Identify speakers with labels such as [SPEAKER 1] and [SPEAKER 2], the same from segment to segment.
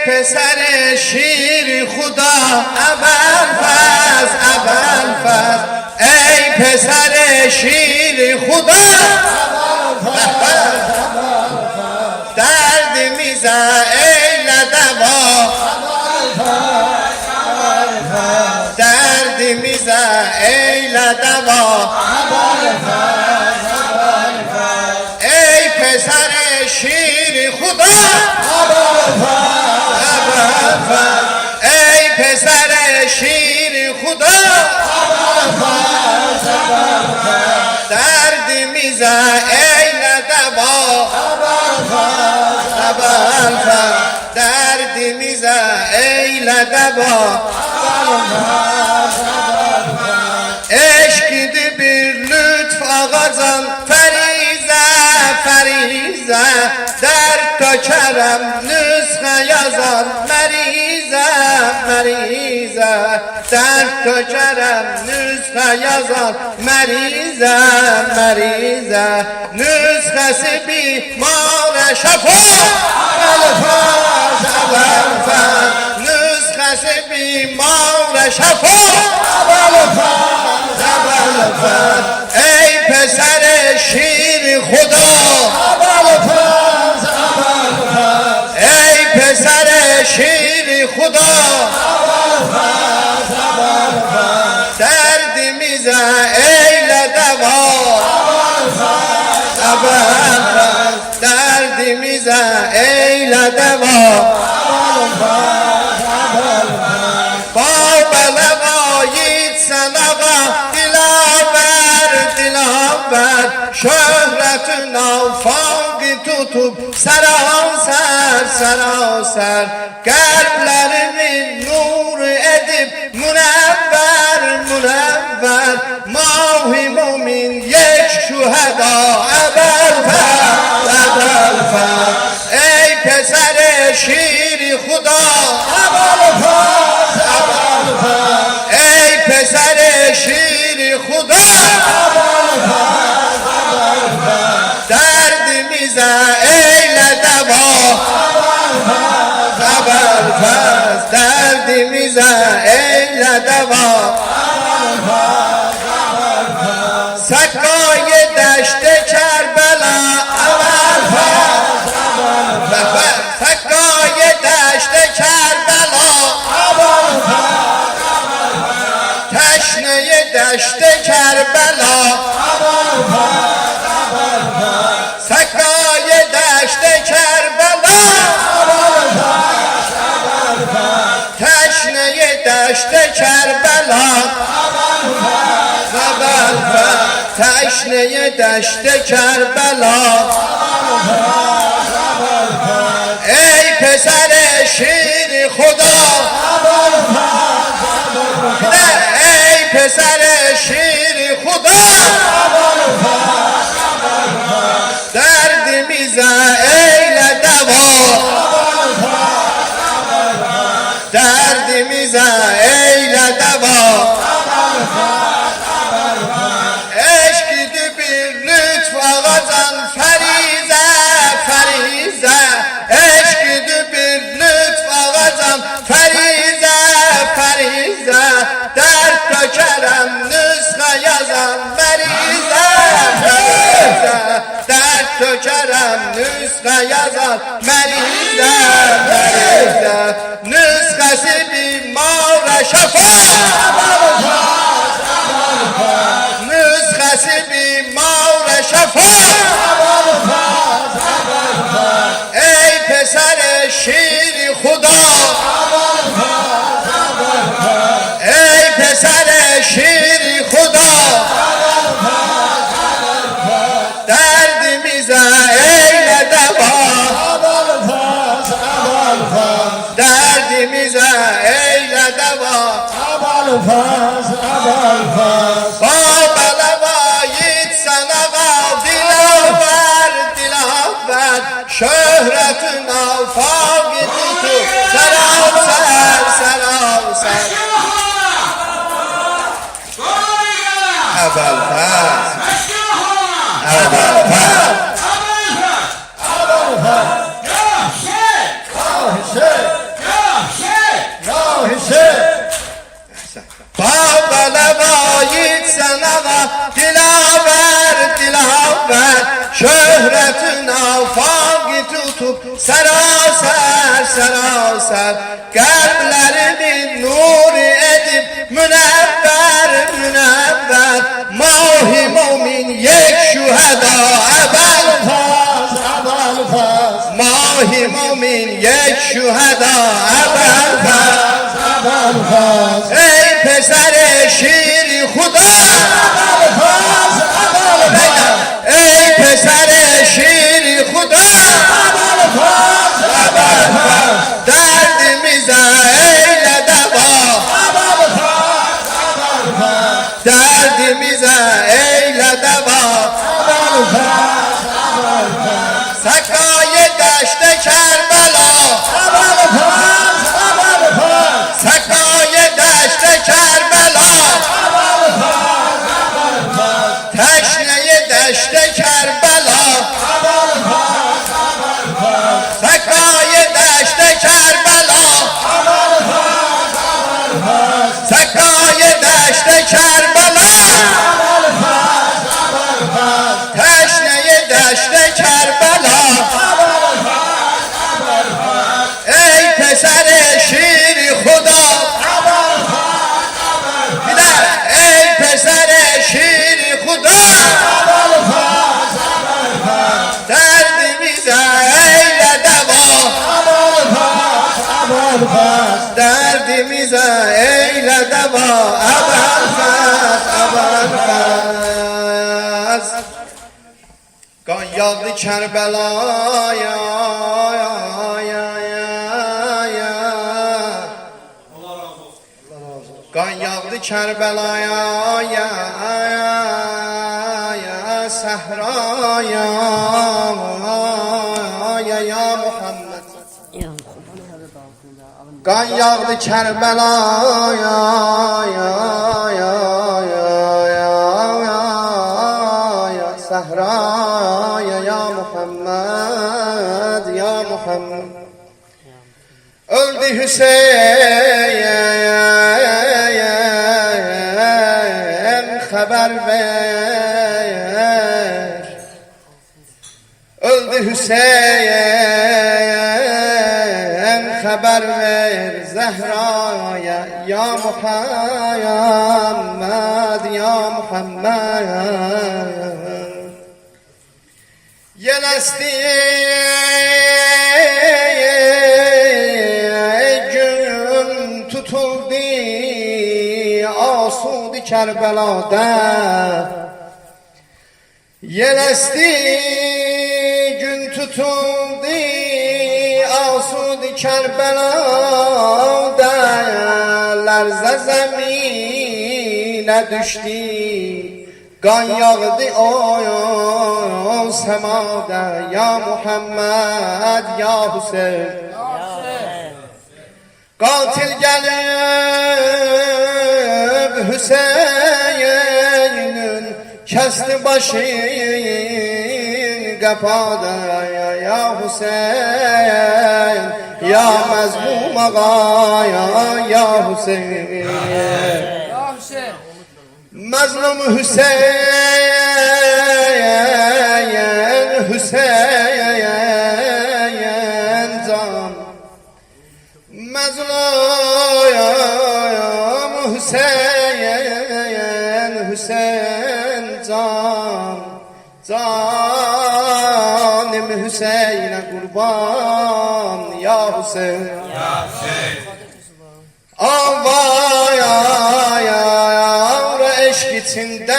[SPEAKER 1] پسر شیر خدا ابوالفضل ابوالفضل ای پسر شیر خدا درد میزن ای لدوا درد میزن ای لدوا ای پسر شیر خدا ای پسر شیر خدا درد میزن ای لدوا درد میزن ای لدوا eşkidi bir lütf ağacam ferize dert tökerem nüshe yazan merize dert tökerem nüshe yazan merize nüshesi bimar şefa nüshesi bimar şefa ای پسر شیر خدا ای پسر شیر خدا درد میزن ای لدوا درد میزن ای لدوا با بلغایید سنقا dilaver şöhretin afakı tutup saraser kalplerimi nur edip münevver mahi mumin yek şüheda ebelfer ey peser şir xuda ey peser şir xuda دردمیزه ای لدوا ابوالفضل دردمیزه ای لدوا سکای دشت کربلا ابوالفضل سکای دشت کربلا تشنه دشت کربلا سکای دشت کربلا تشنه دشت کربلا تشنه دشت کربلا ای پسر شیر خدا ای پسر شیر خدا درد میزن ای لدوا درد میزن ای لدوا eşkidi bir lütf ağacam ferize eşkidi bir lütf ağacam ferize dert tökerem nüshe yazan merize dert tökerem nüshe yazan merize nüshesi bimar şefa nüshesi bimar şefa ey peser şir xuda ey peser şir xuda derdimize ey ledeva derdimize ey ledeva babalevayit sanaga dilaver şöhretin afakı tutup saraser şöhretin afakı tutup saraser saraser kalplerini nur edip münevver münevver mahi mumin yek şüheda ebel faz ebel faz mahi mumin yek şüheda ebel faz ebel faz ey pezere şir huda ebel faz ebel faz ey pezere şir huda ebel faz ebel faz derdimize eyle deva ebel faz ebel faz derdimize eyle deva ebel faz ebel faz sakaye deşte Kerbela ebel faz ebel faz sakaye deşte Kerbela ebel faz ebel faz teşneye deşte Kerbela ebel faz ebel faz sakaye deşte Kerbela ebel faz ebel faz sakaye deşte Kerbela ebel faz ebel faz teşneye deşte Kerbela ebel faz ebel faz ey pesere şir huda ebel faz ebel faz bir de ey pesere şir huda ebel faz ebel faz derdimize eyle deva ebel faz ebel faz derdimize eyle deva ebel faz ebel faz kan yağdı Kerbela'ya kan yağdı Kerbela'ya ya Sahra'ya ya Muhammed kan yağdı Kerbela'ya ya Sahra'ya ya Muhammed ya Muhammed öldü Hüseyin haber ver öldü Hüseyin haber ver Zehra'ya ya Muhammed ya Muhammed Yelesti gün tutuldu asudi Kerbela'da Yelesti gün tutuldu asudi Kerbela'da Lerze zemine düştü kan yağdı o semada ya Muhammed ya Hüseyin katil gelip Hüseyin'in kesti başını kapada ya Hüseyin ya mezmum ağa ya Hüseyin Mazlum Hüseyin Hüseyin can Mazlum Hüseyin Hüseyin can Canım Hüseyin'e kurban ya Hüseyin ya Hüseyin Vay eşk içinde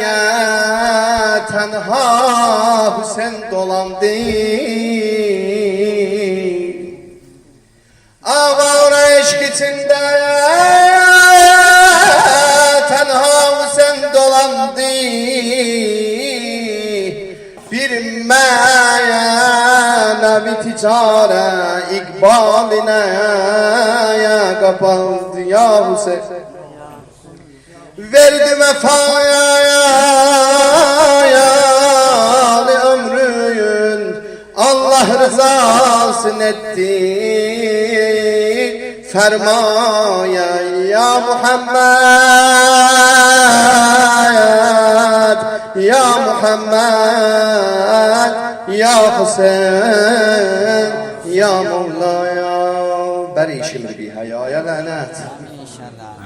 [SPEAKER 1] ya tenha Hüseyin dolandı Vay eşk içinde tenha Hüseyin dolandı bir menevi ticare ikbaline ya kapandı ya Hüseyin verdi vefaya ömrün Allah rızasını etti fermaya ya Muhammed Ya Muhammed, Ya Hüseyin, Ya Mevlaya. Beri şimdi bir hayaya lanet.
[SPEAKER 2] İnşallah.